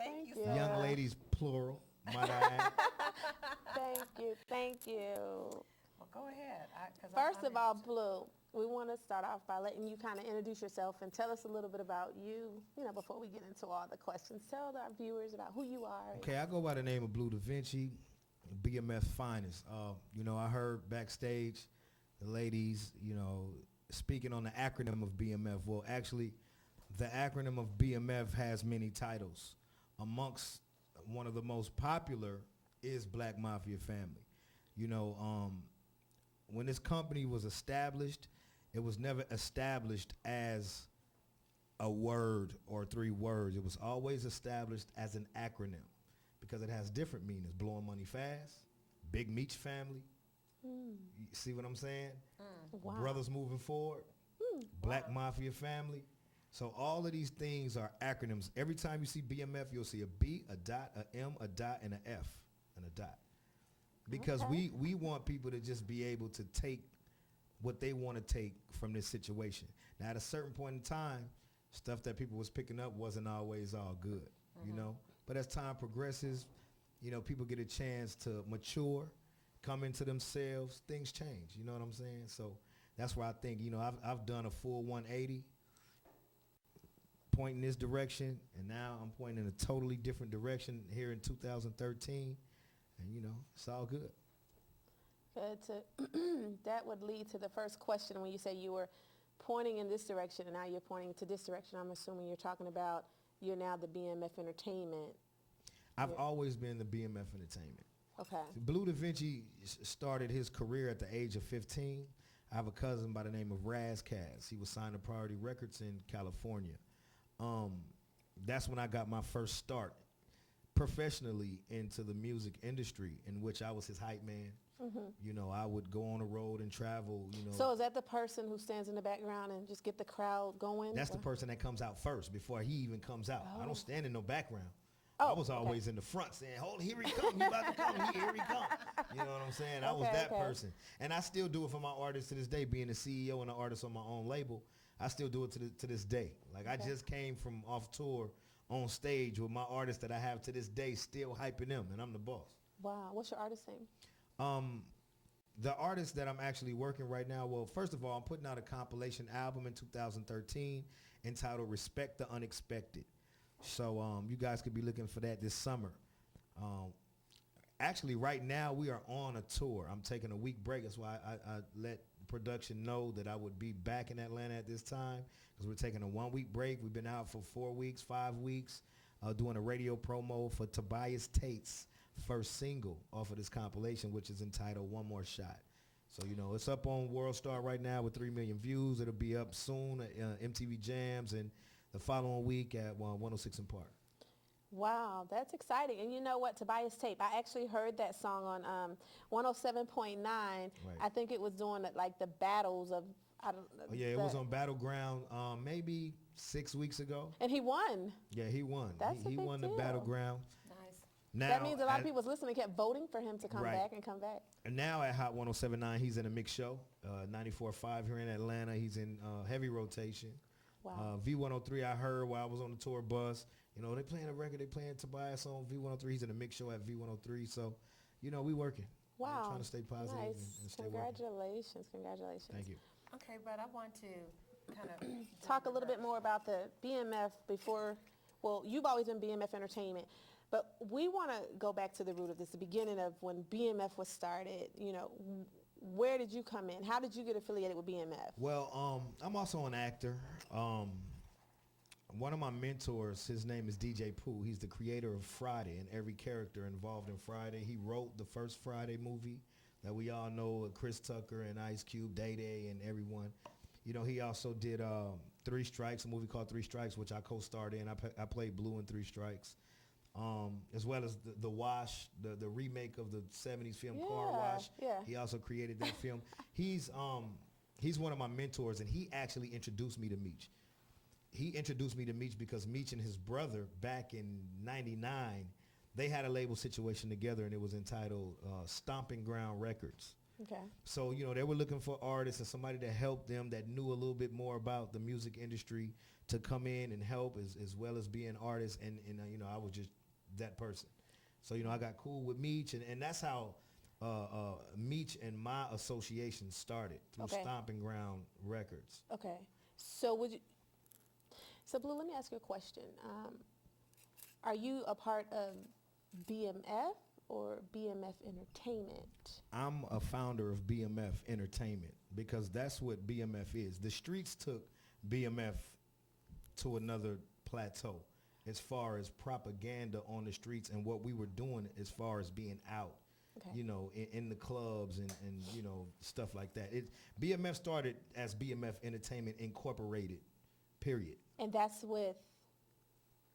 Thank you you. so Young much. ladies, plural, might I add. Thank you. Well, go ahead. First of all, Blue, we want to start off by letting you kind of introduce yourself and tell us a little bit about you, before we get into all the questions. Tell our viewers about who you are. Okay, I go by the name of Blue Da Vinci, BMF finest. I heard backstage the ladies, speaking on the acronym of BMF. Well, actually, the acronym of BMF has many titles. Amongst one of the most popular is Black Mafia Family. When this company was established, it was never established as a word or 3 words. It was always established as an acronym because it has different meanings. Blowing money fast, Big Meech family. You see what I'm saying? Wow. Brothers moving forward, Black Mafia family. So all of these things are acronyms. Every time you see BMF, you'll see a B, a dot, a M, a dot, and an F, and a dot. Because we want people to just be able to take what they want to take from this situation. Now, at a certain point in time, stuff that people was picking up wasn't always all good, But as time progresses, people get a chance to mature, come into themselves, things change, you know what I'm saying? So that's where I think, I've done a full 180, pointing this direction, and now I'm pointing in a totally different direction here in 2013, and, it's all good. That would lead to the first question when you say you were pointing in this direction and now you're pointing to this direction. I'm assuming you're talking about you're now the BMF Entertainment. I've always been the BMF Entertainment. Okay. Blue Da Vinci started his career at the age of 15. I have a cousin by the name of Raz Kaz. He was signed to Priority Records in California. That's when I got my first start professionally into the music industry, in which I was his hype man. I would go on the road and travel, So is that the person who stands in the background and just get the crowd going? That's the person that comes out first before he even comes out. I don't stand in no background. Oh, I was always in the front saying, hold, here he come, he about to come, here he come. You know what I'm saying? I was that person. And I still do it for my artists to this day, being the CEO and an artist on my own label. I still do it to this day. Like I just came from off tour on stage with my artists that I have to this day, still hyping them, and I'm the boss. Wow. What's your artist name? The artist that I'm actually working right now, well, first of all, I'm putting out a compilation album in 2013 entitled Respect the Unexpected. So you guys could be looking for that this summer. Actually, right now, we are on a tour. I'm taking a week break. That's why I let production know that I would be back in Atlanta at this time, because we're taking a 1-week break. We've been out for 4 weeks, 5 weeks, doing a radio promo for Tobias Tate's first single off of this compilation, which is entitled One More Shot. So, it's up on World Star right now with 3 million views. It'll be up soon at MTV Jams and the following week at 106 and Park. Wow, that's exciting. And you know what, Tobias Tape, I actually heard that song on 107.9. Right. I think it was doing like the battles of, I don't know. Oh, yeah, it was on Battleground maybe 6 weeks ago. And he won. Yeah, he won. That's he won the Battleground. Nice. Now, that means a lot of people was listening, kept voting for him to come back and come back. And now at Hot 107.9, he's in a mix show, 94.5 here in Atlanta. He's in heavy rotation. Wow. V103, I heard while I was on the tour bus. They playing a record. They playing Tobias on V103. He's in a mix show at V103. So, we working. Wow. Trying to stay positive and stay Congratulations. working. Congratulations. Thank you. Okay, but I want to kind of talk a little bit more about the BMF before. Well, you've always been BMF Entertainment, but we want to go back to the root of this, the beginning of when BMF was started. Where did you come in? How did you get affiliated with BMF? Well, I'm also an actor. One of my mentors, his name is DJ Pooh. He's the creator of Friday and every character involved in Friday. He wrote the first Friday movie that we all know, Chris Tucker and Ice Cube, Day Day, and everyone. He also did Three Strikes, a movie called Three Strikes, which I co-starred in. I played Blue in Three Strikes, as well as the Wash, the remake of the 70s film Car Wash. Yeah. He also created that film. He's one of my mentors, and he actually introduced me to Meech. He introduced me to Meech because Meech and his brother back in '99, they had a label situation together, and it was entitled Stomping Ground Records. Okay. So, they were looking for artists and somebody to help them that knew a little bit more about the music industry to come in and help as well as being artists. And I was just that person. So, I got cool with Meech, and that's how Meech and my association started through Okay. Stomping Ground Records. Okay. So Blue, let me ask you a question. Are you a part of BMF or BMF Entertainment? I'm a founder of BMF Entertainment because that's what BMF is. The streets took BMF to another plateau as far as propaganda on the streets and what we were doing as far as being out, Okay. in the clubs and stuff like that. BMF started as BMF Entertainment Incorporated, period. And that's with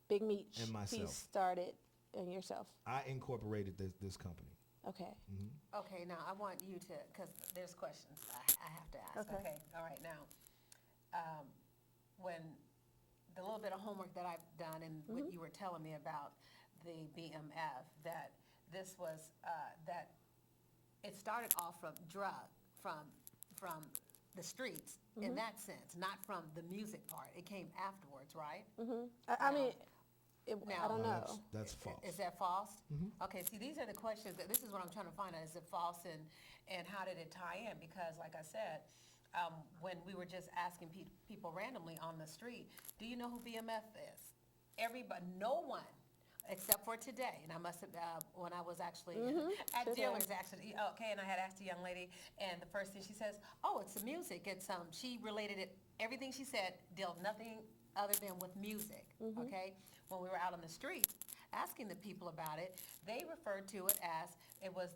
Big Meech. And myself. He started, and yourself. I incorporated this company. Okay. Mm-hmm. Okay, now I want you to, because there's questions I have to ask. Okay. Okay, all right, now, when the little bit of homework that I've done and what you were telling me about the BMF, that this was, that it started off from from the streets in that sense, not from the music part. It came afterwards, right? I mean, I don't No, know. that's false. Is that false? Okay, see, these are the questions, this is what I'm trying to find out. Is it false and how did it tie in? Because like I said, when we were just asking people randomly on the street, do you know who BMF is? Everybody, no one, except for today. And I must have, when I was actually at today. dealers, actually, okay, and I had asked a young lady, and the first thing she says, oh, it's the music. It's, she related it, everything she said dealt nothing other than with music, okay? When we were out on the street asking the people about it, they referred to it as it was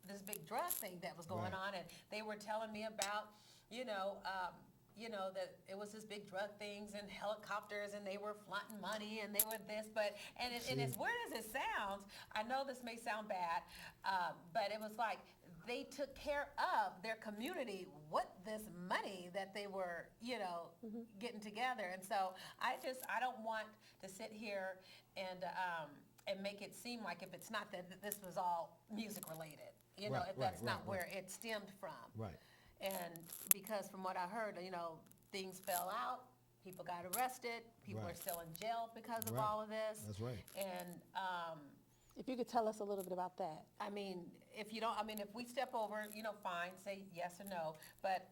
this big drug thing that was going Right. on, and they were telling me about, that it was this big drug things and helicopters, and they were flaunting money, and they were this, and as weird as it sounds, I know this may sound bad, but it was like they took care of their community with this money that they were, getting together. And so I don't want to sit here and make it seem like if it's not that this was all music related, Right, if that's right, not right, where it stemmed from. Right. And because from what I heard, things fell out, people got arrested, people Right. are still in jail because of Right. all of this. That's right. And, If you could tell us a little bit about that. I mean, if we step over, fine, say yes or no. But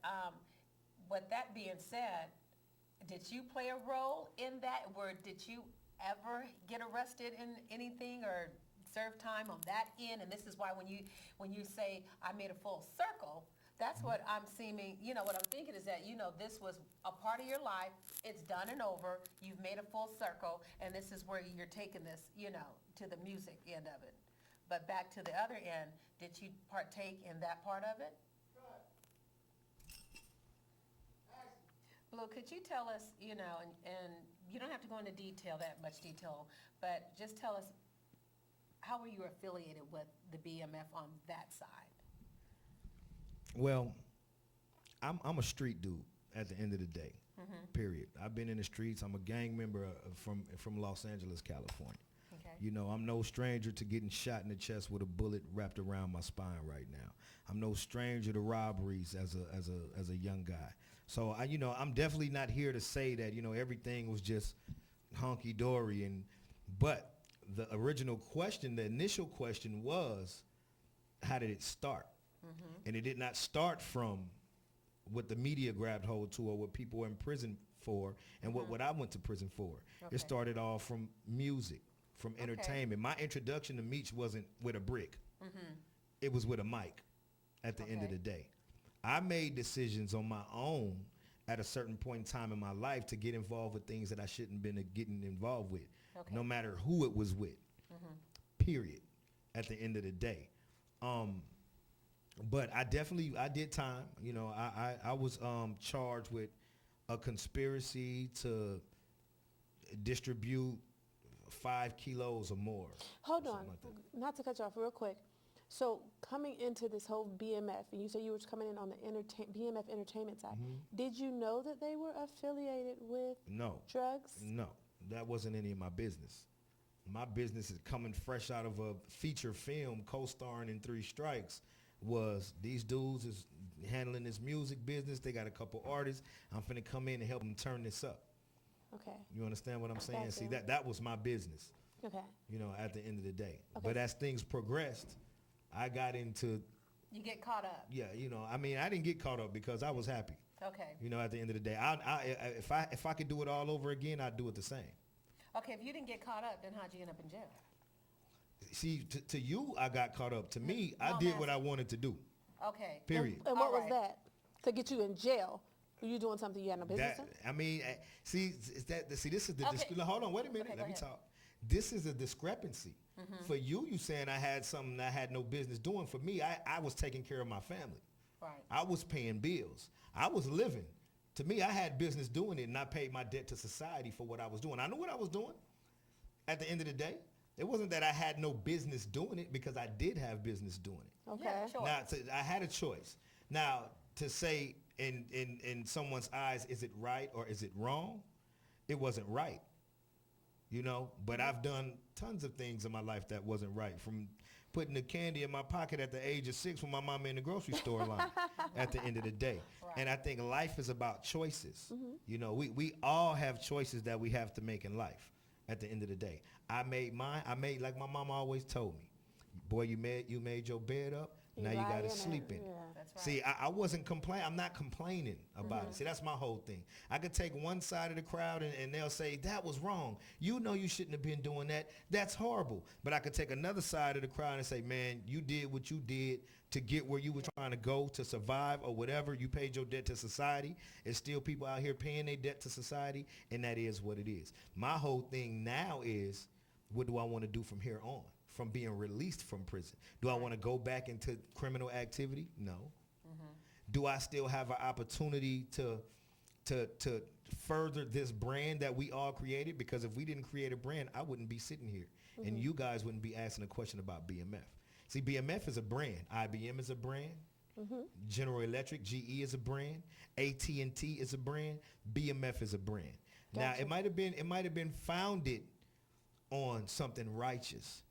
with that being said, did you play a role in that? Or did you ever get arrested in anything or serve time on that end? And this is why when you say I made a full circle, that's what I'm seeming, what I'm thinking is that, this was a part of your life. It's done and over. You've made a full circle, and this is where you're taking this, to the music end of it. But back to the other end, did you partake in that part of it? Blue, could you tell us, and you don't have to go into that much detail, but just tell us, how were you affiliated with the BMF on that side? Well, I'm a street dude at the end of the day, period. I've been in the streets. I'm a gang member from Los Angeles, California. Okay. I'm no stranger to getting shot in the chest with a bullet wrapped around my spine right now. I'm no stranger to robberies as a young guy. So I'm definitely not here to say that everything was just honky dory. But the original question, the initial question was, how did it start? And it did not start from what the media grabbed hold to or what people were in prison for and what I went to prison for. Okay. It started off from music, from entertainment. My introduction to Meech wasn't with a brick. It was with a mic at the end of Okay. the day. I made decisions on my own at a certain point in time in my life to get involved with things that I shouldn't have been getting involved with, Okay. no matter who it was with, period, at the end of the day. But I did time. I was charged with a conspiracy to distribute 5 kilos or more. Hold on, something like that. not to cut you off real quick. So coming into this whole BMF, and you said you were coming in on the BMF entertainment side, did you know that they were affiliated with No, drugs? no, that wasn't any of my business. My business is coming fresh out of a feature film, co-starring in 3 Strikes, was these dudes is handling this music business. They got a couple artists. I'm finna come in and help them turn this up. Okay. You understand what I'm saying? Gotcha. See, that was my business, Okay. you know, at the end of the day. Okay. But as things progressed, I got into, You get caught up. yeah, you know, I mean, I didn't get caught up because I was happy. Okay. You know, at the end of the day, if I could do it all over again, I'd do it the same. Okay, if you didn't get caught up, then how'd you end up in jail? See, to you, I got caught up. To me, No, I did I'm what I wanted to do. Okay. Period. And what All was right. that? To get you in jail? Were you doing something you had no business in? I mean, see, this is the Okay. hold on, wait a minute, Okay, let go me ahead. talk. This is a discrepancy. For you saying I had something I had no business doing. For me, I was taking care of my family. Right. I was paying bills. I was living. To me, I had business doing it, and I paid my debt to society for what I was doing. I knew what I was doing. At the end of the day, it wasn't that I had no business doing it, because I did have business doing it. Okay. Yeah, sure. Now, I had a choice. Now, to say in someone's eyes, is it right or is it wrong? It wasn't right, you know. But I've done tons of things in my life that wasn't right, from putting the candy in my pocket at the age of 6 when my mama in the grocery store line at the end of the day. Right. And I think life is about choices. You know, we all have choices that we have to make in life at the end of the day. I made mine. I made, like my mama always told me, boy, you made your bed up. Now you lie got in to it. sleep in it. Yeah. That's right. See, I wasn't complaining. I'm not complaining about it. See, that's my whole thing. I could take one side of the crowd and they'll say, that was wrong. You know you shouldn't have been doing that. That's horrible. But I could take another side of the crowd and say, man, you did what you did to get where you were trying to go to survive or whatever. You paid your debt to society. There's still people out here paying their debt to society, and that is what it is. My whole thing now is, what do I want to do from here on? From being released from prison? Do I want to go back into criminal activity? No. Do I still have an opportunity to further this brand that we all created? Because if we didn't create a brand, I wouldn't be sitting here, and you guys wouldn't be asking a question about BMF. See, BMF is a brand. IBM is a brand. General Electric, GE is a brand. AT&T is a brand. BMF is a brand. Now, Gotcha. it might have been founded on something righteous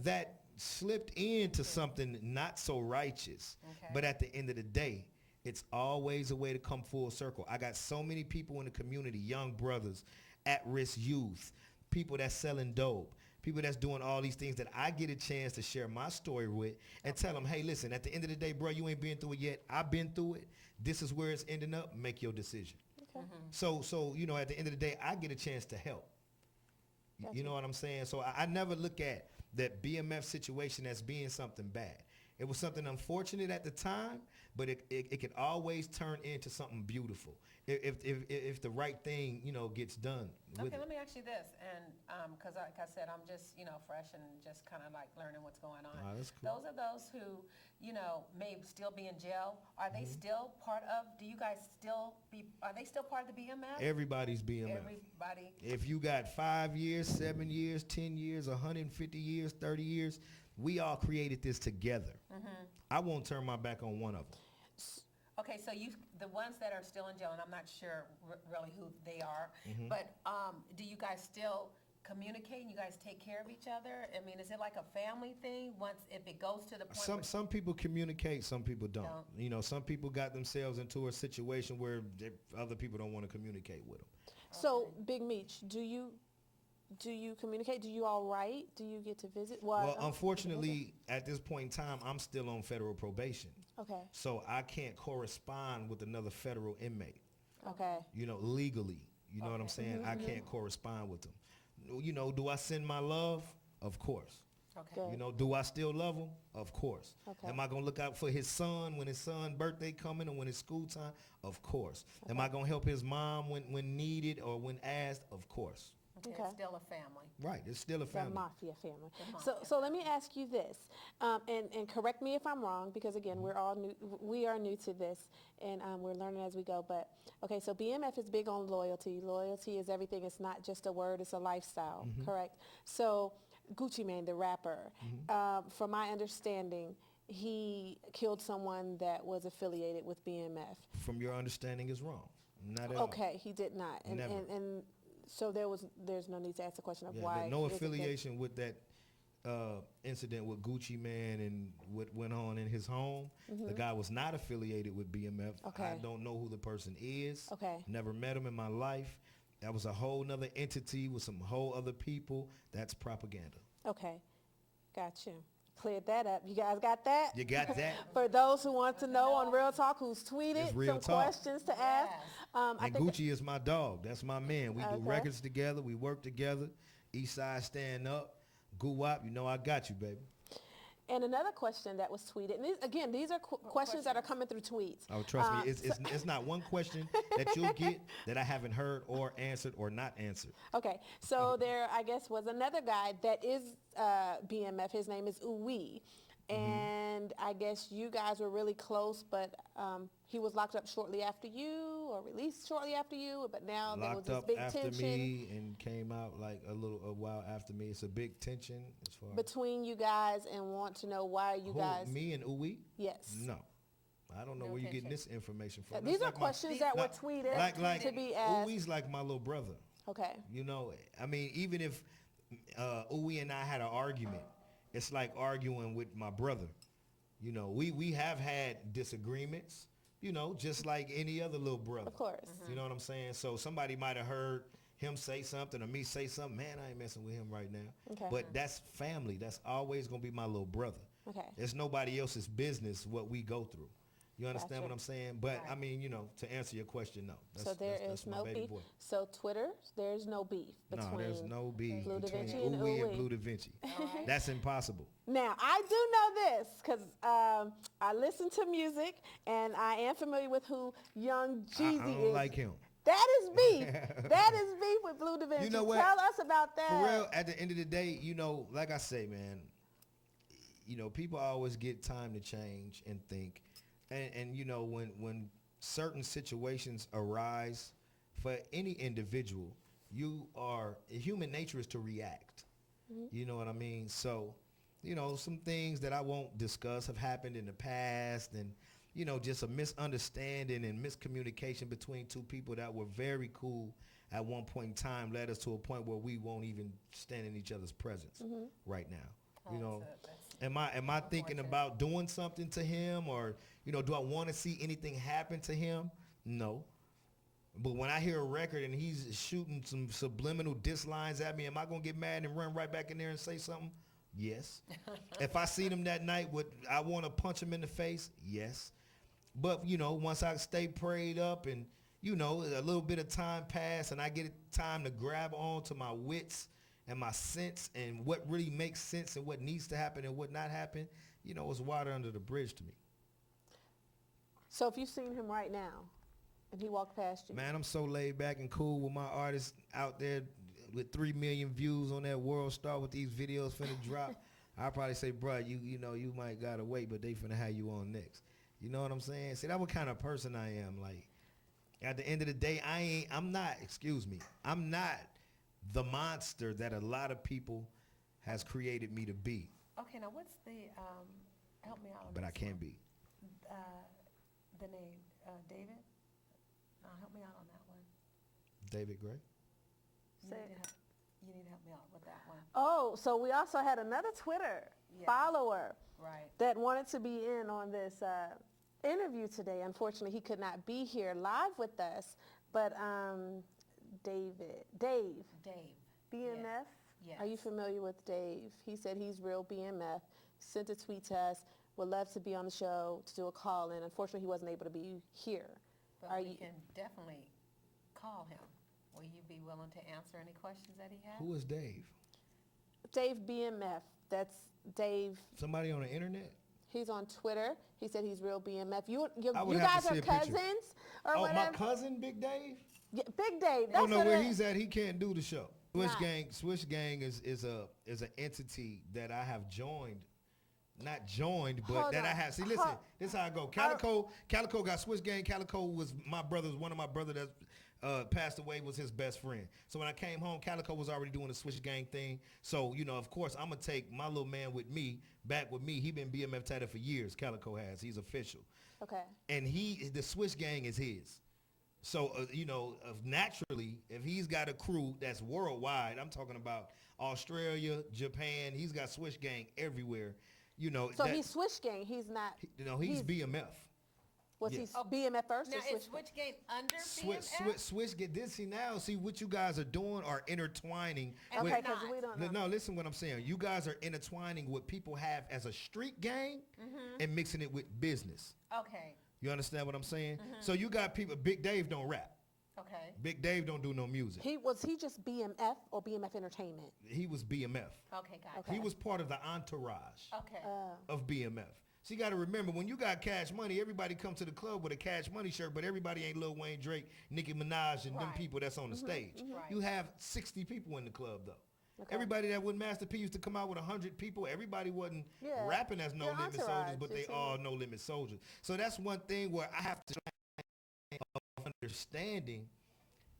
that slipped into something not so righteous. Okay. But at the end of the day, it's always a way to come full circle. I got so many people in the community, young brothers, at-risk youth, people that's selling dope, people that's doing all these things that I get a chance to share my story with and tell them, hey, listen, at the end of the day, bro, you ain't been through it yet. I've been through it. This is where it's ending up. Make your decision. Okay. So you know, at the end of the day, I get a chance to help. Gotcha. You know what I'm saying? So I never look at that BMF situation as being something bad. It was something unfortunate at the time, but it could always turn into something beautiful if the right thing, you know, gets done with Okay, it. let me ask you this, and because like I said, I'm just, you know, fresh and just kind of like learning what's going on. Ah, that's cool. Those are those who, you know, may still be in jail. Are they still part of, are they still part of the BMF? Everybody's BMF. Everybody, If you got 5 years, 7 years, 10 years, 150 years, 30 years, we all created this together. I won't turn my back on one of them. okay, so the ones that are still in jail, and I'm not sure really who they are, but do you guys still communicate and you guys take care of each other? I mean, is it like a family thing if it goes to the point where Some people communicate, some people don't. Don't. You know, some people got themselves into a situation where other people don't want to communicate with them. So, Big Meech, do you communicate? Do you all write? Do you get to visit? Well, unfortunately, at this point in time, I'm still on federal probation. Okay. So I can't correspond with another federal inmate, Okay. you know, legally. You know what I'm saying? I can't correspond with them. You know, do I send my love? Of course. Okay. Good. You know, do I still love him? Of course. Okay. Am I going to look out for his son when his son's birthday coming or when it's school time? Of course. Am I going to help his mom when needed or when asked? Of course. Okay, Okay. it's still a family. Right. It's still a The family. mafia family. The So, mafia. so let me ask you this, and correct me if I'm wrong, because again, we're all new. We are new to this, and we're learning as we go. But okay, so BMF is big on loyalty. Loyalty is everything. It's not just a word; it's a lifestyle. Correct. So, Gucci Mane, the rapper, from my understanding, he killed someone that was affiliated with BMF. From your understanding is wrong. Not at all. Okay, he did not, Never. and so there's no need to ask the question of Yeah, why. no is it that- affiliation with that incident with Gucci Man and what went on in his home. The guy was not affiliated with BMF. Okay. I don't know who the person is. Okay. Never met him in my life. That was a whole nother entity with some whole other people. That's propaganda. Okay. Got you. Cleared that up. You guys got that? You got that? For those who want to know on Real Talk, who's tweeted It's Real some Talk. questions to ask. Yes. I And think Gucci is my dog. That's my man. We do Okay. records together. We work together. East Side Stand Up. Goo-wop, you know I got you, baby. And another question that was tweeted, and these are questions that are coming through tweets. Oh, trust me, it's not one question that you'll get that I haven't heard or answered or not answered. Okay, so there, I guess, was another guy that is BMF. His name is Uwe. And I guess you guys were really close, but he was locked up shortly after you or released shortly after you, but now there was Locked this up big after tension me and came out like a while after me. It's a big tension as far between you guys, and want to know why you Who, guys. me and Uwe? Yes. No. I don't know No where you're getting tension. this information from. These That's are like my- questions that were tweeted like to be asked. Uwe's like my little brother. Okay. You know, I mean, even if Uwe and I had an argument, it's like arguing with my brother. You know, we have had disagreements, you know, just like any other little brother. Of course. You know what I'm saying? So somebody might have heard him say something or me say something. Man, I ain't messing with him right now. Okay. But that's family. That's always going to be my little brother. Okay. It's nobody else's business what we go through. You understand Gotcha. what I'm saying? But, Right. I mean, you know, to answer your question, no. So there that's is my no baby beef. boy. So Twitter, there's no beef between. No, there's no beef Blue Da between Vinci and Uwe and Uwe. Blue Da Vinci. right. That's impossible. Now, I do know this because I listen to music and I am familiar with who Young Jeezy I don't is. like him. That is beef. That is beef with Blue Da Vinci. You know what? Tell us about that. For real, at the end of the day, you know, like I say, man, you know, people always get time to change and think. And you know, when certain situations arise for any individual, human nature is to react. You know what I mean? So, you know, some things that I won't discuss have happened in the past, and, you know, just a misunderstanding and miscommunication between two people that were very cool at one point in time led us to a point where we won't even stand in each other's presence right now. You know, am I thinking about doing something to him, or, you know, do I want to see anything happen to him? No. But when I hear a record and he's shooting some subliminal diss lines at me, am I going to get mad and run right back in there and say something? Yes. If I see him that night, I want to punch him in the face? Yes. But, you know, once I stay prayed up and, you know, a little bit of time pass and I get time to grab on to my wits and my sense and what really makes sense and what needs to happen and what not happen, you know, it's water under the bridge to me. So if you've seen him right now and he walked past you. Man, I'm so laid back and cool with my artists out there with 3 million views on that World Star with these videos finna drop. I'll probably say, bro, you know, you might gotta wait, but they finna have you on next. You know what I'm saying? See, that's what kind of person I am. Like, at the end of the day, I'm not the monster that a lot of people has created me to be, Okay, now what's the, help me out on but I this can't one. be. The name, David? Help me out on that one. David Gray? You need to help me out with that one. Oh, so we also had another Twitter Yeah. follower Right. that wanted to be in on this interview today. Unfortunately, he could not be here live with us. But Dave, Dave. BMF, Yes. are you familiar with Dave? He said he's real BMF, sent a tweet to us, would love to be on the show to do a call in. Unfortunately, he wasn't able to be here. But Are we you- can definitely call him. Will you be willing to answer any questions that he has? Who is Dave? Dave BMF, that's Dave. Somebody on the internet? He's on Twitter. He said he's real BMF. You I would you have guys to see are a picture. cousins or Oh, whatever? my cousin, Big Dave? Yeah, Big Dave. I That's don't know what where it he's is. at. He can't do the show. Swish Nah. Gang is an entity that I have joined. Not joined, but Hold that I on. have. See, listen, this is how I go. Calico got Swish Gang. Calico was my brother's, one of my brothers that passed away was his best friend. So when I came home, Calico was already doing the Swish Gang thing. So, you know, of course, I'm going to take my little man with me, back with me. He been BMF tatted for years, Calico has. He's official. Okay. And the Swish Gang is his. So, naturally, if he's got a crew that's worldwide, I'm talking about Australia, Japan, he's got Swish Gang everywhere. So he's Swish Gang. He's not. He's BMF. Was Yes. he BMF first Now, or Swish is Gang? Switch Game under BMF? Swish get this. See now, see what you guys are doing are intertwining. And with, Okay, because we don't know. no, listen what I'm saying. You guys are intertwining what people have as a street gang and mixing it with business. Okay, You understand what I'm saying? So you got people. Big Dave don't rap. okay, Big Dave don't do no music. Was he just BMF or BMF Entertainment? He was BMF. okay, gotcha. Okay. He was part of the entourage Okay, of BMF. So you got to remember, when you got Cash Money, everybody come to the club with a Cash Money shirt, but everybody ain't Lil Wayne, Drake, Nicki Minaj, and them Right. people that's on the stage. Right. You have 60 people in the club, though. Okay. Everybody that when Master P used to come out with 100 people, everybody wasn't Yeah. rapping as No Your Limit entourage, Soldiers, but they you see. all No Limit Soldiers. So that's one thing where I have to understanding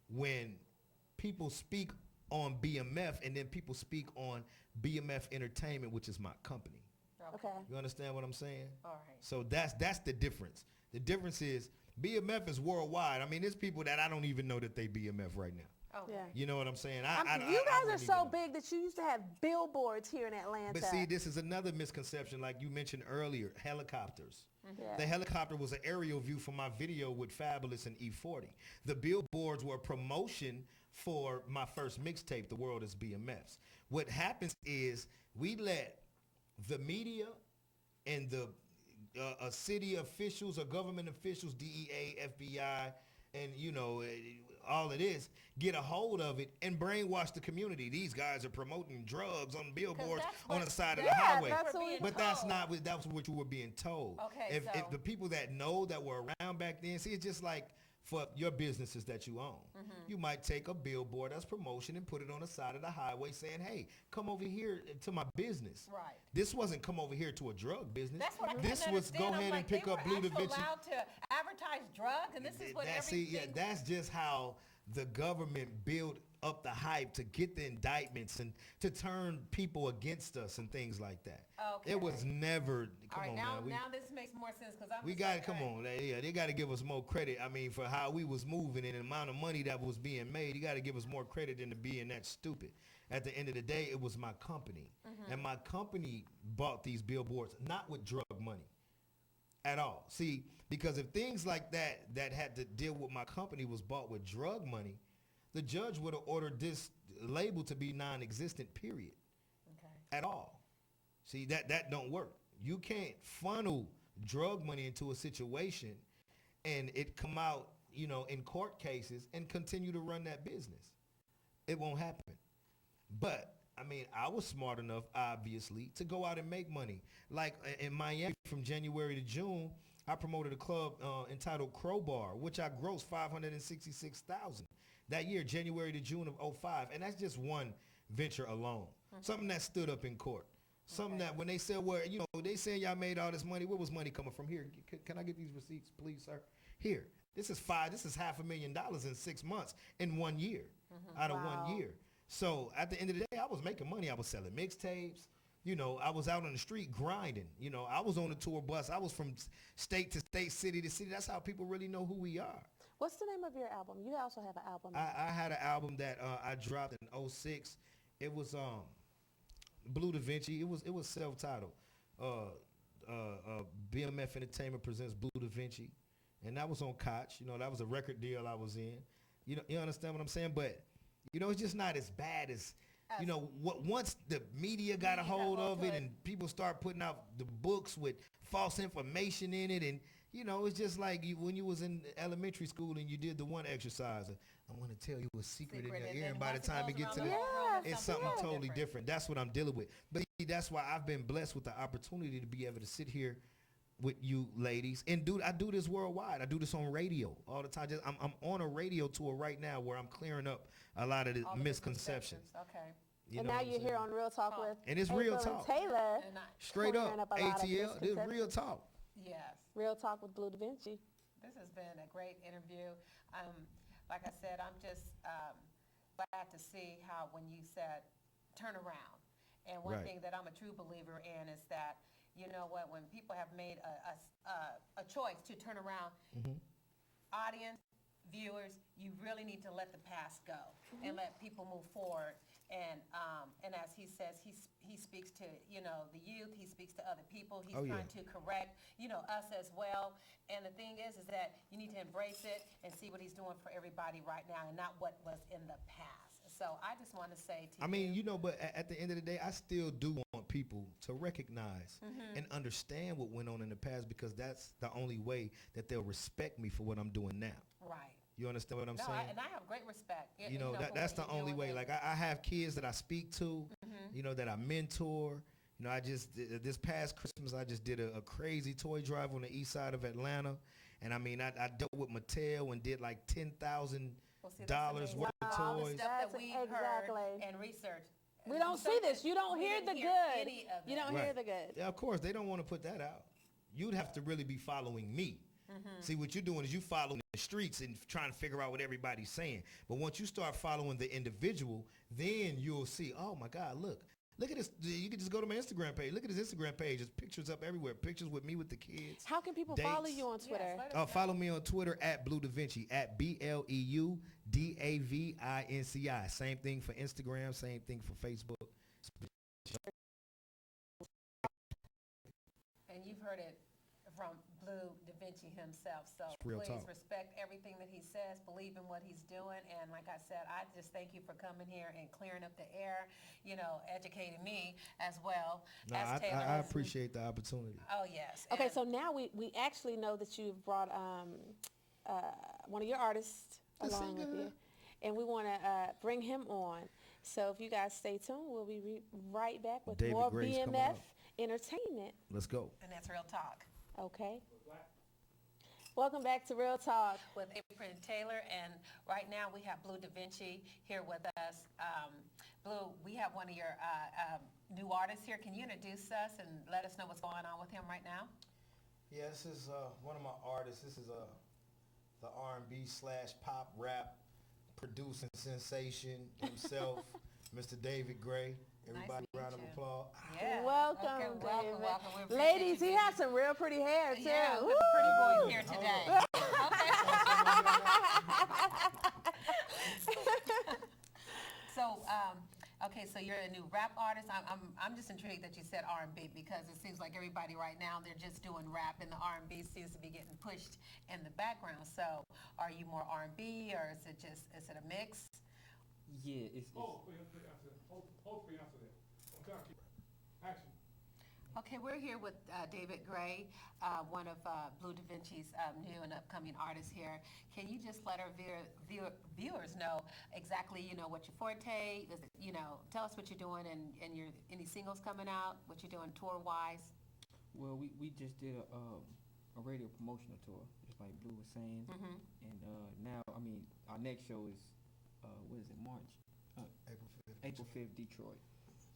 when people speak on BMF and then people speak on BMF Entertainment, which is my company. Okay. You understand what I'm saying? all right. So that's the difference. The difference is BMF is worldwide. I mean, there's people that I don't even know that they BMF right now. Okay. Yeah. You know what I'm saying? You guys are wouldn't so even know. big that you used to have billboards here in Atlanta. But see, this is another misconception, like you mentioned earlier, helicopters. Yeah. The helicopter was an aerial view from my video with Fabulous and E40. The billboards were promotion for my first mixtape, The World is BMFs. What happens is we let the media and the city officials or government officials, DEA, FBI, and all it is, get a hold of it and brainwash the community. These guys are promoting drugs on billboards that's on what- the side of Yeah, the highway. that's We're what we- being But that's told. that's what you were being told. Okay, if so- the people that know that were around back then, see, it's just like for your businesses that you own. You might take a billboard as promotion and put it on the side of the highway saying, hey, come over here to my business. Right. This wasn't come over here to a drug business. That's what I couldn't This was go understand. I'm ahead like, and pick they up were Blue Da actually Vinci. allowed to advertise drugs, and this is what everything. That's just how the government built up the hype to get the indictments and to turn people against us and things like that. Okay. It was never, All come right, on now, man. now this makes more sense because I'm. We just got to like, come all right. on. They got to give us more credit. I mean, for how we was moving and the amount of money that was being made, you got to give us more credit than to being that stupid. At the end of the day, it was my company, and my company bought these billboards not with drug money at all. See, because if things like that had to deal with my company was bought with drug money, the judge would have ordered this label to be non-existent. Period. Okay. At all. See, that don't work. You can't funnel drug money into a situation and it come out, in court cases and continue to run that business. It won't happen. But, I mean, I was smart enough, obviously, to go out and make money. Like in Miami from January to June, I promoted a club entitled Crowbar, which I grossed $566,000 that year, January to June of 2005. And that's just one venture alone. Something that stood up in court. Something that when they said, well, they saying y'all made all this money. Where was money coming from? Here, can I get these receipts, please, sir? Here. This is $500,000 in 6 months in 1 year, out of Wow. 1 year. So at the end of the day, I was making money. I was selling mixtapes. I was out on the street grinding. I was on the tour bus. I was from state to state, city to city. That's how people really know who we are. What's the name of your album? You also have an album. I had an album that I dropped in 2006. It was Blue Da Vinci. It was self-titled. BMF Entertainment presents Blue Da Vinci, and that was on Koch. That was a record deal I was in. You understand what I'm saying? But it's just not as bad as once the media got a hold of it and people start putting out the books with false information in it, and it's just like when you was in elementary school and you did the one exercise. I want to tell you a secret in your ear, and by the time it gets to the it's something totally different. That's what I'm dealing with. But see, that's why I've been blessed with the opportunity to be able to sit here with you ladies and I do this worldwide. I do this on radio all the time. I'm on a radio tour right now where I'm clearing up a lot of the All misconceptions. Okay. And now you're here on Real Talk with And it's Real April Talk. and Taylor. And Straight clearing up, up a lot of ATL. This is Real misconceptions. Talk. yes. Real Talk with Blue Da Vinci. This has been a great interview. Like I said, I'm just glad to see how when you said turn around. And one Right. thing that I'm a true believer in is that, when people have made a choice to turn around, audience, viewers, you really need to let the past go and let people move forward. And as he says, he speaks to, the youth, he speaks to other people, he's trying to correct, us as well. And the thing is that you need to embrace it and see what he's doing for everybody right now and not what was in the past. So I just want to say to you. But at the end of the day, I still do want people to recognize and understand what went on in the past, because that's the only way that they'll respect me for what I'm doing now. Right. You understand what I'm saying? And I have great respect. That's the only way. Like I have kids that I speak to, that I mentor. I just, this past Christmas, I just did a crazy toy drive on the east side of Atlanta. And I mean, I dealt with Mattel and did like $10,000 worth of all the toys. stuff that we've heard and researched. We don't see this. You don't hear the good. You don't hear the good. Yeah, of course, they don't want to put that out. You'd have to really be following me. See, what you're doing is you following the streets and trying to figure out what everybody's saying. But once you start following the individual, then you'll see, oh my God, look at this. You can just go to my Instagram page. Look at his Instagram page. There's pictures up everywhere. Pictures with me with the kids. How can people dates. follow you on Twitter? Follow me on Twitter at Blue Da Vinci, at BLEUDAVINCI. Same thing for Instagram. Same thing for Facebook. And you've heard it from Blue Da Vinci himself. So please respect everything that he says, believe in what he's doing. And like I said, I just thank you for coming here and clearing up the air, educating me as well. No, I appreciate the opportunity. Oh, yes. Okay, so now we actually know that you've brought one of your artists along with you. And we want to bring him on. So if you guys stay tuned, we'll be right back with David more Gray's BMF entertainment. Let's go. And that's Real Talk. Okay. Welcome back to Real Talk with Apron Taylor, and right now we have Blue Da Vinci here with us. Blue, we have one of your new artists here. Can you introduce us and let us know what's going on with him right now? Yeah, this is one of my artists. This is the R&B / pop rap producing sensation himself, Mr. David Gray. Everybody, nice round of applause. Yeah. Welcome, okay, David. Welcome. Ladies, he has some real pretty hair, too. Yeah, we have pretty boys here today. So you're a new rap artist. I'm just intrigued that you said R&B, because it seems like everybody right now, they're just doing rap, and the R&B seems to be getting pushed in the background. So are you more R&B, or is it a mix? Yeah, it's Hopefully answer that. I'm trying to keep action. Okay, we're here with David Gray, one of Blue Da Vinci's new and upcoming artists here. Can you just let our viewers know exactly, what your forte is? Tell us what you're doing and any singles coming out, what you're doing tour-wise. Well, we just did a radio promotional tour, just like Blue was saying. And now, our next show is, March? April 5th, Detroit.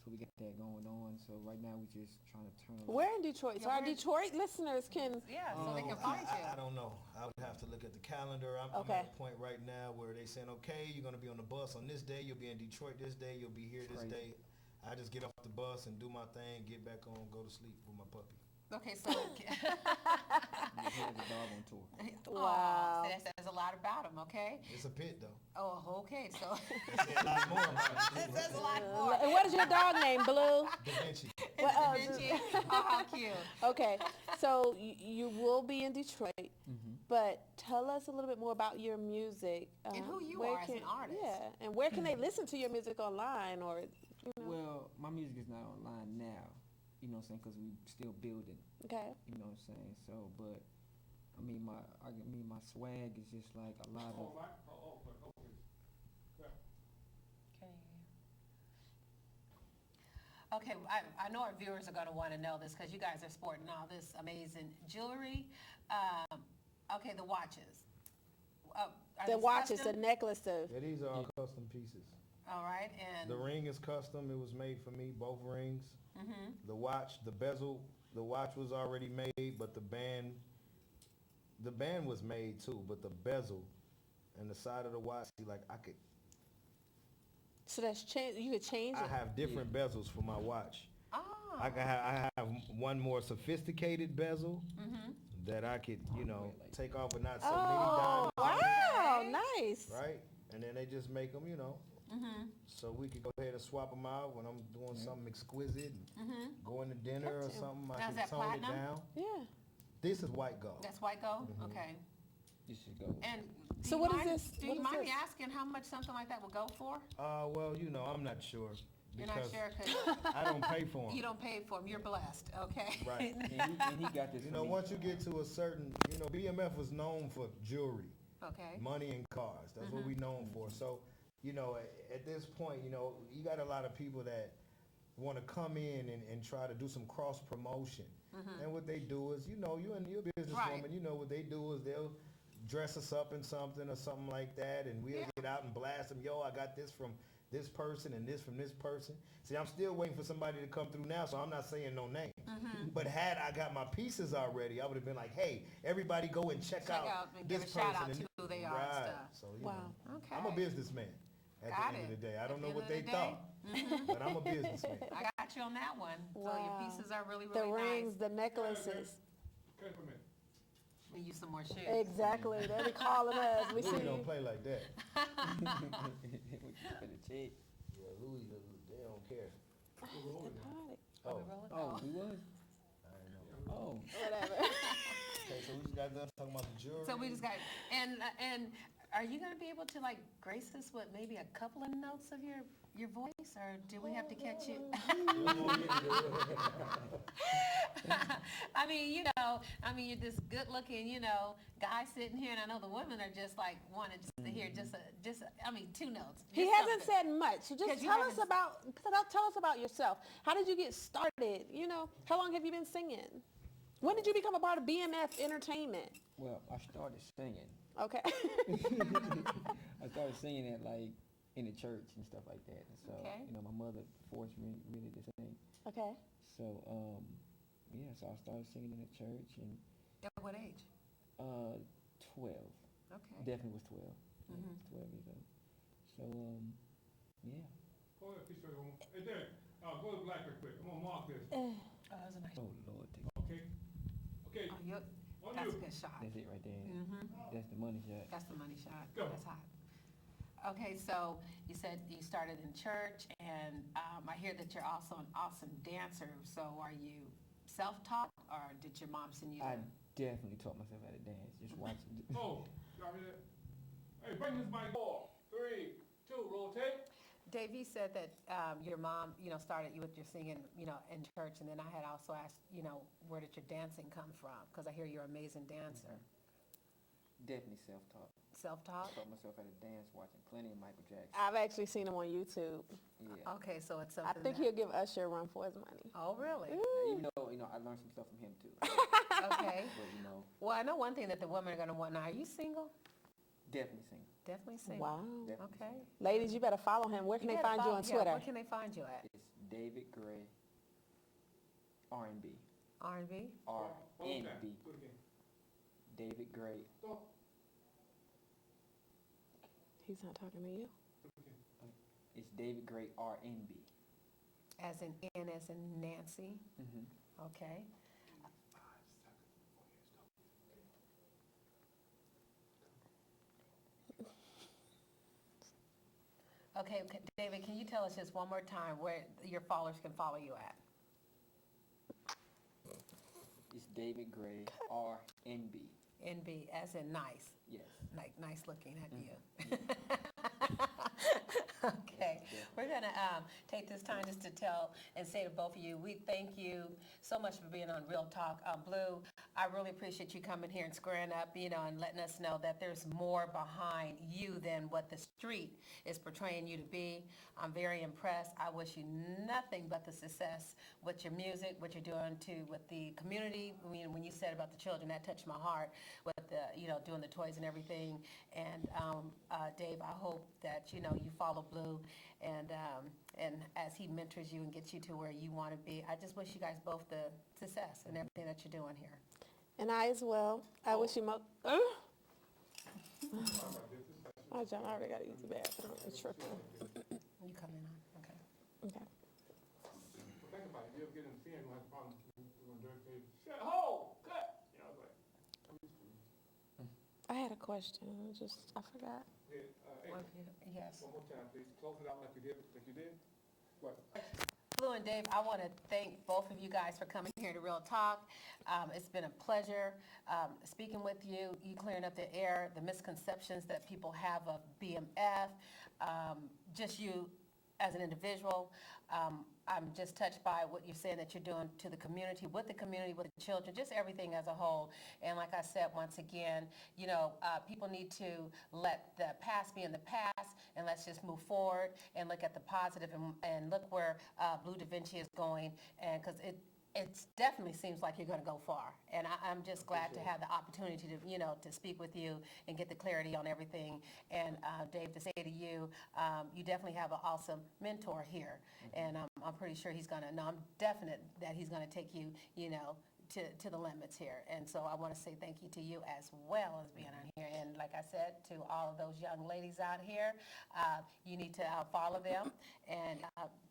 So we got that going on. So right now we're just trying to turn around. Where in Detroit? So our Detroit listeners can... Yeah, so they can find you. I don't know. I would have to look at the calendar. I'm at a point right now where they saying, okay, you're going to be on the bus on this day. You'll be in Detroit this day. You'll be here this day. I just get off the bus and do my thing, get back on, go to sleep with my puppy. Okay, so... He has a dog on tour. Wow. So that says a lot about him, okay? It's a pit, though. Oh, okay, so... It says a lot more about it. It says a lot more. And what is your dog name, Blue? Da Vinci. Da Vinci. Oh, how cute. Okay, so you will be in Detroit, but tell us a little bit more about your music. And who you are as an artist. Yeah, and where can they listen to your music online or, Well, my music is not online now, you know what I'm saying, because we still building. Okay. You know what I'm saying? So, but my swag is just like a lot of. Okay, I know our viewers are going to want to know this, because you guys are sporting all this amazing jewelry. Okay, the watches. The watches, the necklaces. Yeah, these are all custom pieces. All right, and... The ring is custom. It was made for me, both rings. The watch, the bezel, the watch was already made, but the band was made too, but the bezel and the side of the watch, So that's change. You could change it. I have different bezels for my watch. Oh. I have one more sophisticated bezel that I could, take off with not so many diamonds. Wow. Oh, nice. right? And then they just make them, you know, so we could go ahead and swap them out when I'm doing something exquisite and going to dinner or Gotcha. something. I Now, is can that tone platinum? it down. Yeah. This is white gold. That's white gold? Okay. You should go. And do So you what is mind- this? Do What you is mind me this? asking how much something like that would go for? Well, you know, I'm not sure. You're not Because sure because I don't pay for them. you don't pay for them. You're blessed, okay? Right. And he got this. You for know, me. once you get to a certain, you know, BMF was known for jewelry, Okay. money and cars. That's what we known for. So, you know, at this point, you know, you got a lot of people that want to come in and try to do some cross promotion. And what they do is, you know, you're a businesswoman, Right. you know, what they do is they'll dress us up in something or something like that, and we'll get out and blast them. Yo, I got this from this person and this from this person. See, I'm still waiting for somebody to come through now, so I'm not saying no names. But had I got my pieces already, I would have been like, hey, everybody go and check Check out out and this give a shout person out and to who they are and right. stuff. So, you Wow. know, Okay. I'm a businessman at Got the end it. of the day. I At don't the know end what of they the day. thought, but I'm a businessman. I got you on that one. So Wow. your pieces are really, The really rings, nice. the necklaces. Okay, for a minute. We use some more shoes. Exactly. They be calling us. We see Louis you. don't play like that. For the check. Yeah, Louis, they don't care. Hypnotic. Oh, Oh, he was. I didn't know. Oh, Whatever. Okay, so we just got done talking about the jewelry. So we just got, and are you gonna be able to like grace us with maybe a couple of notes of your voice, or do we have to catch you? I mean, you know, you're this good looking, you know, guy sitting here, and I know the women are just like wanting just to hear just two notes. He just hasn't something. said much. Just 'Cause you tell us haven't- tell us about yourself. How did you get started? You know, how long have you been singing? When did you become a part of BMF Entertainment? well, I started singing. Okay. I started singing at like in the church and stuff like that. And so, Okay. you know, my mother forced me really to sing. Okay. So, yeah, so I started singing in the church and At what age? 12. Okay. Definitely was 12. Yeah, 12 years old. So, yeah. Hold that piece right on. Hey, Derek, go to black real quick. I'm gonna mark this. Oh, that was a nice. Oh, Lord. Okay. Okay. Oh, On that's a you. good shot. That's it right there. Mm-hmm. That's the money shot. That's the money shot. Go. That's hot. Okay, so you said you started in church, and I hear that you're also an awesome dancer. So are you self-taught, or did your mom send you? I definitely taught myself how to dance. Just watching. Oh, y'all hear that? Hey, bring this mic. 4, 3, 2, rotate. Davey said that your mom, you know, started you with your singing, you know, in church, and then I had also asked, you know, where did your dancing come from? Because I hear you're an amazing dancer. Definitely self-taught. Self-taught? Taught myself how to dance, watching plenty of Michael Jackson. I've actually seen him on YouTube. Yeah. Okay, so it's I something think that, he'll give Usher a run for his money. Oh, really? Now, even though, you know, I learned some stuff from him too. Okay. But, you know, Well, I know one thing that the women are going to want. Now, are you single? definitely single. Definitely single. Wow. Definitely Okay. single. Ladies, you better follow him. Where can they find you on Twitter? Where can they find you at? It's David Gray, R&B. R&B? Hold R&B. that. Do it again. David Gray. Stop. He's not talking to you. Do it again. It's David Gray, R&B. As in N as in Nancy? Mm-hmm. Okay. Okay, David, can you tell us just one more time where your followers can follow you at? It's David Gray, R&B. NB, as in nice, Yes. like nice looking at you. Okay, we're gonna take this time just to tell and say to both of you, we thank you so much for being on Real Talk Blue. I really appreciate you coming here and squaring up, you know, and letting us know that there's more behind you than what the street is portraying you to be. I'm very impressed. I wish you nothing but the success with your music, what you're doing with the community. I mean, when you said about the children, that touched my heart with the, you know, doing the toys and everything. And Dave, I hope that, you know, you follow Blue and as he mentors you and gets you to where you want to be. I just wish you guys both the success and everything that you're doing here. And I as well. I wish you Oh, John, I already got to use the bathroom. It's tripping. You come in on, okay. Okay. Well, think about it. You ever get in the field and have a problem doing dirt tape? Shut hole! Cut! You know, it's like, I I had a question. I forgot. Yeah, Well, April, yes. one more time, please. Close it out like you did. What? Blue and Dave, I want to thank both of you guys for coming here to Real Talk. It's been a pleasure speaking with you, you clearing up the air, the misconceptions that people have of BMF, just you as an individual. I'm just touched by what you're saying that you're doing to the community, with the children, just everything as a whole. And like I said, once again, people need to let the past be in the past, and let's just move forward and look at the positive and look where Blue Da Vinci is going, and because it definitely seems like you're going to go far. And I'm just glad to have the opportunity to speak with you and get the clarity on everything. And Dave, to say to you, you definitely have an awesome mentor here. And I'm pretty sure I'm definite that he's going to take you, to the limits here. And so I want to say thank you to you as well as being on here. And like I said, to all of those young ladies out here, you need to follow them. And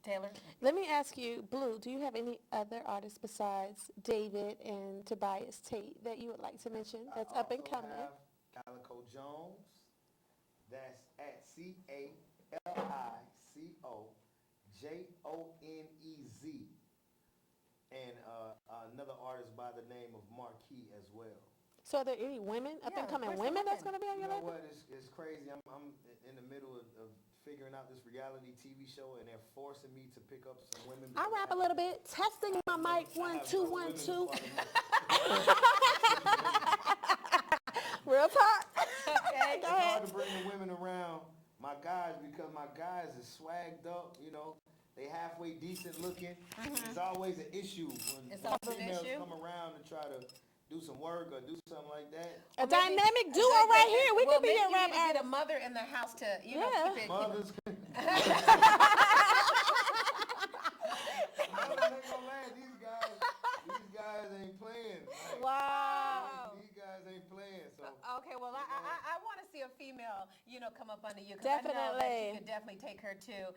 Taylor? Let me ask you, Blue, do you have any other artists besides David and Tobias Tate that you would like to mention that's up and coming? I also have Calico Jones. That's at CALICOJONEZ. And another artist by the name of Marquis as well. So are there any women, up and coming where's the women that's women? going to be on You your know label? what? It's crazy. I'm in the middle of figuring out this reality TV show, and they're forcing me to pick up some women. I rap a little bit. Testing my mic. 1, 2, 1, 2. Real talk. Okay. It's hard to bring the women around my guys because my guys is swagged up, They halfway decent looking. It's always an issue when It's always an females issue? come around and try to do some work or do something like that. A dynamic duo right here. We could be maybe a rap you need to get a artist. mother in the house to, Yeah. keep it. Mothers. These guys ain't playing. Like, Wow. These guys ain't playing. So Okay, well, I want to see a female, come up under you. 'Cause I know that Definitely. you could definitely take her to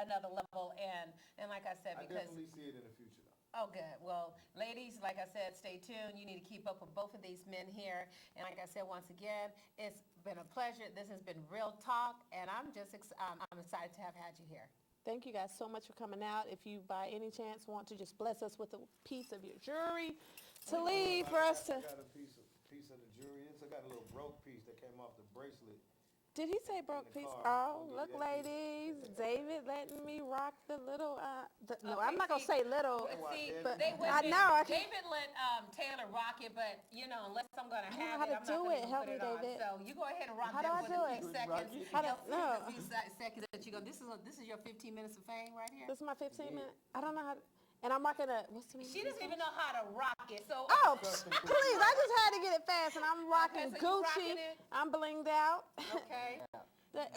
another level. And like I said, I because... definitely see it in the future, though. Oh, good. Well, ladies, like I said, stay tuned. You need to keep up with both of these men here. And like I said, once again, it's been a pleasure. This has been Real Talk, and I'm excited to have had you here. Thank you guys so much for coming out. If you by any chance want to just bless us with a piece of your jewelry to leave for us to... I got a piece of the jewelry. I got a little broke piece that came off the bracelet. Did he say broke the piece? car. Oh, I'll look, give you that ladies. David letting me rock the little... no, Okay, I'm not going to see- say little. See, But I know, I can't- David let Taylor rock it, but, unless I'm going to I don't know have how it, to I'm do not going it. to Help put me, it on. David. So you go ahead and rock How do that I for do the it? few seconds. How do- You'll see no. the few seconds that you go, this is your 15 minutes of fame right here. This is my 15 minute. I don't know how to... And I'm rocking a... What's the name? She doesn't even know how to rock it, so... Oh, please. I just had to get it fast. And I'm rocking so you Gucci. rocking it? I'm blinged out. Okay.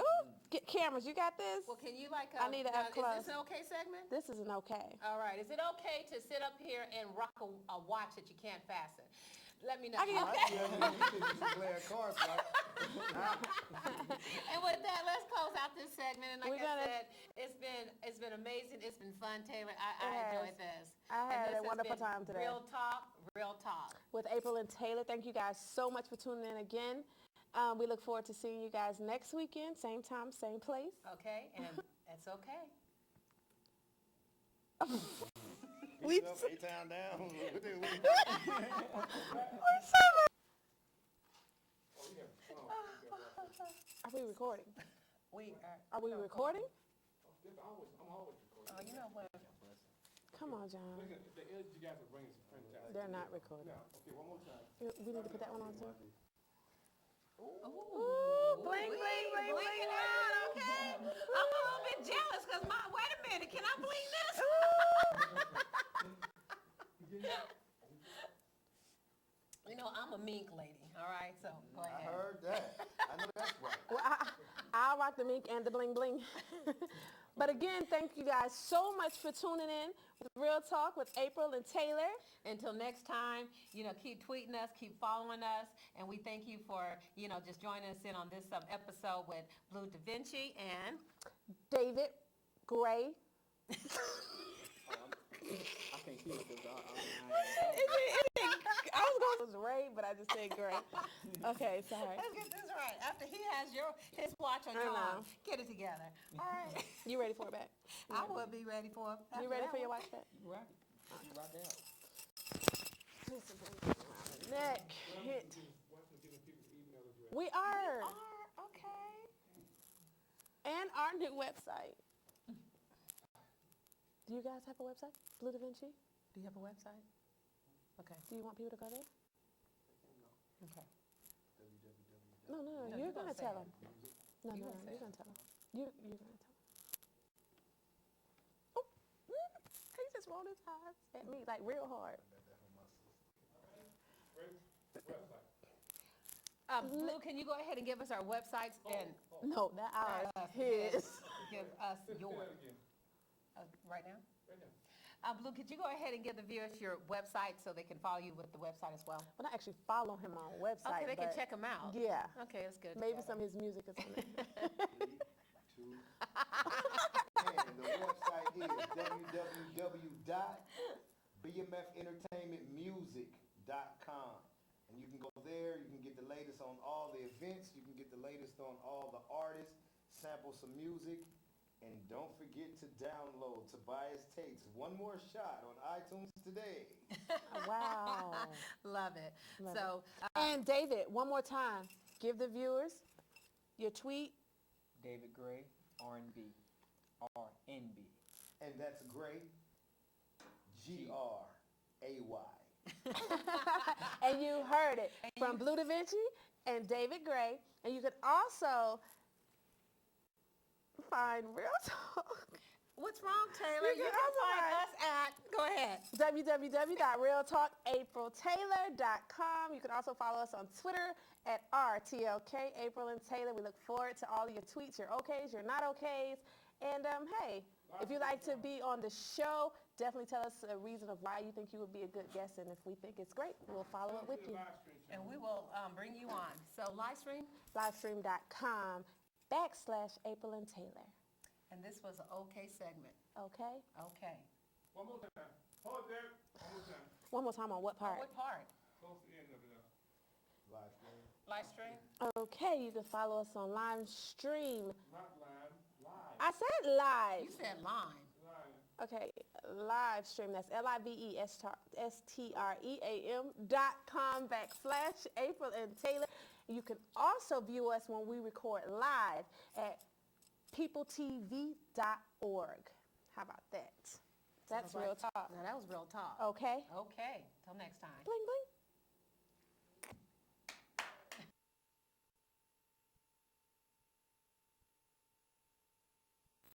Ooh, get cameras. You got this? Well, can you I need it up is close. this an okay segment? This is an okay. All right. Is it okay to sit up here and rock a watch that you can't fasten? Let me know. I can- Okay. Playing cards, like. And with that, let's close out this segment. And like We're I gonna- said, it's been amazing. It's been fun, Taylor. I It has. enjoyed this. I And had this a has wonderful been time today. Real talk, real talk. With April and Taylor. Thank you guys so much for tuning in again. We look forward to seeing you guys next weekend. Same time, same place. Okay, and it's okay. We A-Town down. Are we recording? We are. Are we recording? I'm always recording. Oh, you know what? Come on, John. Listen, the edge you guys are bringing some fantastic. They're not recording. No, okay, one more time. We need to put that one on too. Ooh, bling, bling, bling, bling it bling, out, okay? I'm a little bit jealous because wait a minute, can I bling this? I'm a mink lady, all right? So go I ahead. heard that. I know that's right. Well, I'll rock the mink and the bling bling. But again, thank you guys so much for tuning in with Real Talk with April and Taylor. Until next time, keep tweeting us, keep following us, and we thank you for, just joining us in on this episode with Blue Da Vinci and David Gray. I can't keep it because I was going to was Ray, but I just said Gray. Okay, sorry. Let's get this right. After he has his watch on I your know. arm, get it together. All right. You ready for it back? I would be ready for it. You ready for your watch back? You rock it. You rock it out. Listen, around the neck. Hit. What's the giving people email address? We are. Okay. And our new website. Do you guys have a website? Blue Da Vinci? Do you have a website? Okay. Do you want people to go there? Okay. No, No, you're you're going gonna to tell say them. it. No, You you're gonna say going it. to tell them. You're going to tell them. Oh, he just rolled his eyes at me like real hard. Website. Blue, can you go ahead and give us our websites and No, that ours. His. give us Say yours that again. right now? Right now. Blue, could you go ahead and give the viewers your website so they can follow you with the website as well? Well, not actually follow him on website. Okay, they can but check him out. Yeah. Okay, that's good. Maybe some of his music is on there. And the website is www.bmfentertainmentmusic.com. And you can go there, you can get the latest on all the events, you can get the latest on all the artists, sample some music, and don't forget to download Tobias Takes One More Shot on iTunes today. Wow. Love it. Love So, And David, one more time, give the viewers your tweet. David Gray, R&B. R&B. And that's great. Gray. And you heard it from Blue Da Vinci and David Gray. And you can also find Real Talk. what's wrong, Taylor? You You can can also find find- us at, go ahead. www.realtalkapriltaylor.com. You can also follow us on Twitter at RTLK, April and Taylor. We look forward to all of your tweets, your okays, your not okays. And hey, if you'd like to be on the show, definitely tell us a reason of why you think you would be a good guest. And if we think it's great, we'll follow it with you. Live stream And channel. we will bring you on. So, live stream, Livestream.com/April and Taylor. and this was an okay segment. Okay? Okay. One more time. Hold there. One more time. One more time on what Oh, part? what part? Close the end of it up. Live stream. Live stream? Okay, you can follow us on live stream. Not live. Live. I said live. You said line. Live. Okay, live stream. That's LIVESTREAM.com/April and Taylor. You can also view us when we record live at peopletv.org. How about that? That's Sounds real like- talk. Now, that was real talk. Okay? Okay. Till next time. Bling, bling,